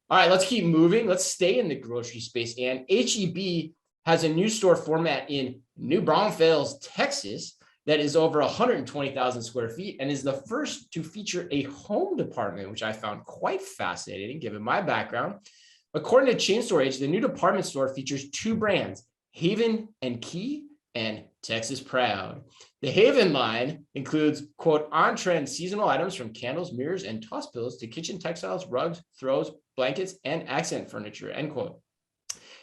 All right, let's keep moving. Let's stay in the grocery space. And HEB has a new store format in New Braunfels, Texas, that is over 120,000 square feet and is the first to feature a home department, which I found quite fascinating given my background. According to Chain Store Age, the new department store features two brands, Haven and Key, and Texas Proud. The Haven line includes, quote, on-trend seasonal items from candles, mirrors, and toss pillows to kitchen textiles, rugs, throws, blankets, and accent furniture, end quote.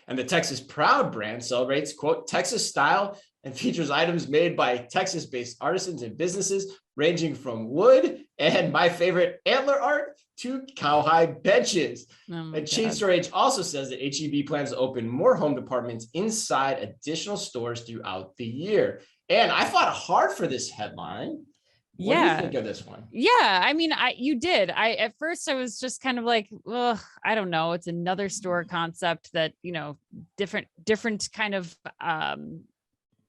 And the Texas Proud brand celebrates, quote, Texas style and features items made by Texas-based artisans and businesses ranging from wood and my favorite antler art to cowhide benches. And Chain Store Age also says that HEB plans to open more home departments inside additional stores throughout the year. And I fought hard for this headline. What do you think of this one? Yeah, I mean, you did. At first I was just kind of like, well, I don't know. It's another store concept that, different kind of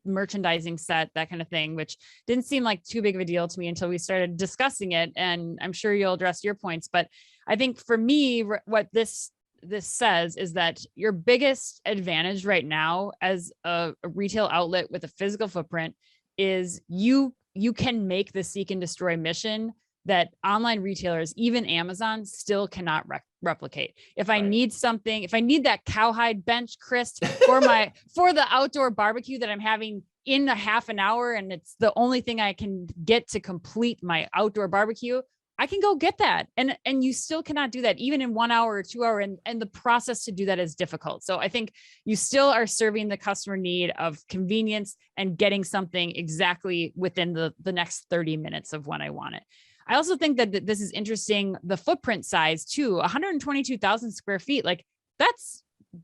merchandising set, that kind of thing, which didn't seem like too big of a deal to me until we started discussing it. And I'm sure you'll address your points, but I think for me, what this says is that your biggest advantage right now as a retail outlet with a physical footprint is you can make the seek and destroy mission that online retailers, even Amazon, still cannot replicate. If I need something, if I need that cowhide bench, Chris, for the outdoor barbecue that I'm having in a half an hour, and it's the only thing I can get to complete my outdoor barbecue, I can go get that. And you still cannot do that even in 1 hour or 2 hour. And the process to do that is difficult. So I think you still are serving the customer need of convenience and getting something exactly within the next 30 minutes of when I want it. I also think that this is interesting. The footprint size too, 122,000 square feet, like that's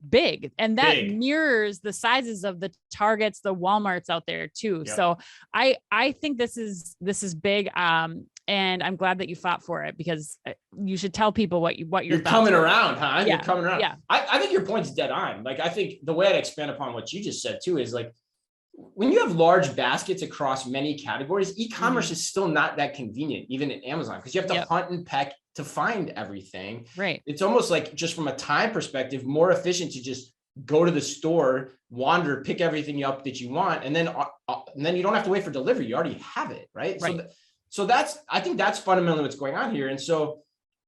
big. And that mirrors the sizes of the Targets, the Walmarts out there too. Yep. So I think this is big. And I'm glad that you fought for it, because you should tell people what you're coming around, huh? Yeah. You're coming around. Yeah. I think your point's dead on. Like, I think the way I'd expand upon what you just said too is like, when you have large baskets across many categories, e-commerce is still not that convenient, even at Amazon, because you have to hunt and peck to find everything. Right. It's almost like, just from a time perspective, more efficient to just go to the store, wander, pick everything up that you want, and then you don't have to wait for delivery. You already have it, right? So I think that's fundamentally what's going on here. And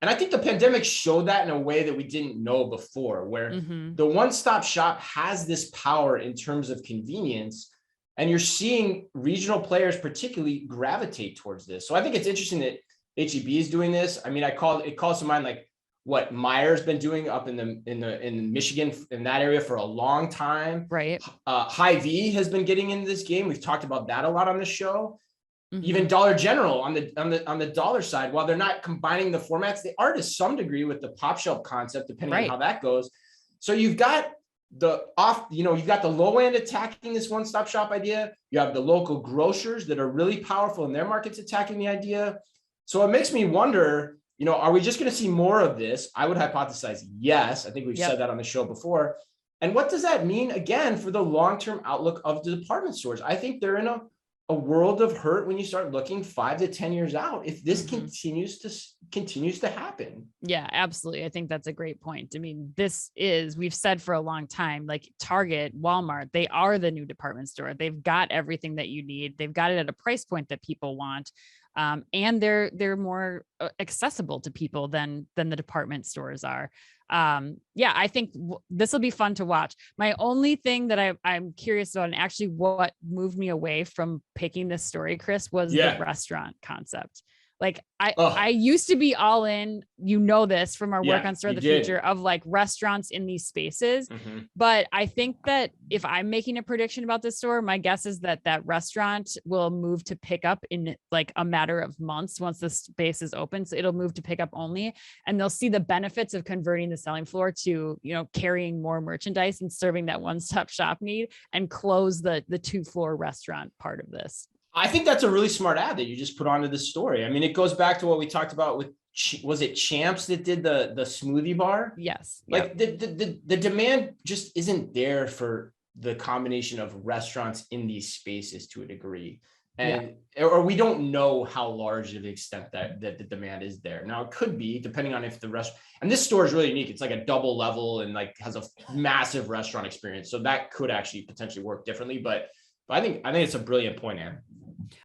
I think the pandemic showed that in a way that we didn't know before, where the one-stop shop has this power in terms of convenience. And you're seeing regional players particularly gravitate towards this. So I think it's interesting that HEB is doing this. I mean, it calls to mind like what Meijer's been doing up in Michigan, in that area, for a long time. Right. Hy-Vee has been getting into this game. We've talked about that a lot on the show. Even Dollar General on the dollar side, while they're not combining the formats, they are to some degree with the pop shelf concept, depending on how that goes. So you've got you've got the low end attacking this one-stop shop idea. You have the local grocers that are really powerful in their markets attacking the idea. So it makes me wonder, are we just going to see more of this? I would hypothesize yes. I think we've said that on the show before. And what does that mean, again, for the long-term outlook of the department stores? I think they're in a world of hurt when you start looking 5 to 10 years out, if this continues to happen. Yeah, absolutely. I think that's a great point. I mean, we've said for a long time, like Target, Walmart, they are the new department store. They've got everything that you need. They've got it at a price point that people want. And they're more accessible to people than the department stores are. I think this will be fun to watch. My only thing that I'm curious about, and actually what moved me away from picking this story, Chris, was the restaurant concept. Like I used to be all in, this from our work on Store of the Future, of like restaurants in these spaces. But I think that if I'm making a prediction about this store, my guess is that restaurant will move to pick up in like a matter of months once the space is open. So it'll move to pick up only, and they'll see the benefits of converting the selling floor to, carrying more merchandise and serving that one-stop shop need, and close the 2-floor restaurant part of this. I think that's a really smart ad that you just put onto this story. I mean, it goes back to what we talked about with, was it Champs that did the smoothie bar? Yes. Like the demand just isn't there for the combination of restaurants in these spaces to a degree. Yeah. and or we don't know how large of the extent that the demand is there. Now it could be depending on if the rest, and this store is really unique. It's like a double level and like has a massive restaurant experience. So that could actually potentially work differently. But I think it's a brilliant point, Ann.